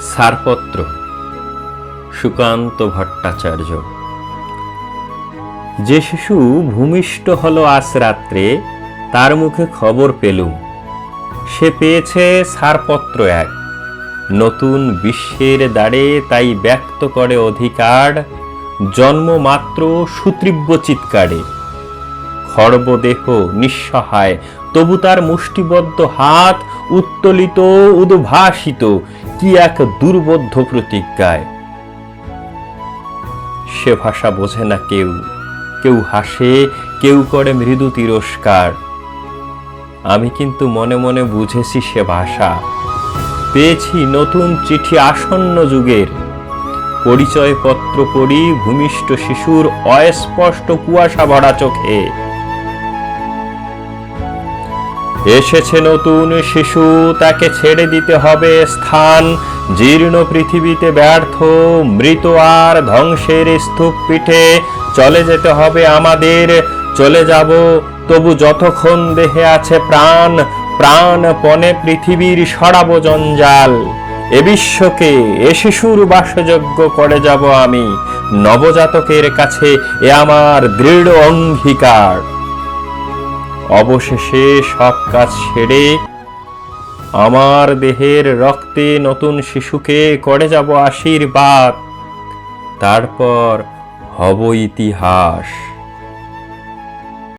ছাড়পত্র, সুকান্ত ভট্টাচার্য। যে শিশু ভূমিষ্ঠ হলো আজ রাত্রে, তার মুখে খবর পেলুম, সে পেয়েছে ছাড়পত্র এক। নতুন বিশ্বের দ্বারে তাই ব্যক্ত করে অধিকার, জন্মমাত্র সুতীব্র চিৎকারে। খর্বদেহ নিঃসহায়, তবু তার মুষ্টিবদ্ধ হাত উত্তোলিত উদ্ভাসিত কি এক দুর্বোধ্য প্রতিজ্ঞায়। সে ভাষা বোঝে না কেউ, কেউ হাসে, কেউ করে মৃদু তিরস্কার। আমি কিন্তু মনে মনে বুঝেছি সে ভাষা। পেয়েছি নতুন চিঠি আসন্ন যুগের, পরিচয়পত্র পড়ি ভূমিষ্ঠ শিশুর অস্পষ্ট কুয়াশা ভরা চোখে। এসেছে নতুন শিশু, তাকে ছেড়ে দিতে হবে স্থান, জীর্ণ পৃথিবীতে ব্যর্থ মৃত আর ধ্বংসের স্তূপ পিঠে। চলে যেতে হবে আমাদের, চলে যাব তবু যতক্ষণ দেহে আছে প্রাণ, প্রাণপণে পৃথিবীর সরাব জঞ্জাল। এ বিশ্বকে এ শিশুর বাসযোগ্য করে যাব আমি, নবজাতকের কাছে এ আমার দৃঢ় অঙ্গীকার। অবশেষে সব কাজ সেরে আমার দেহের রক্তে নতুন শিশুকে করে যাব আশীর্বাদ, তারপর হব ইতিহাস।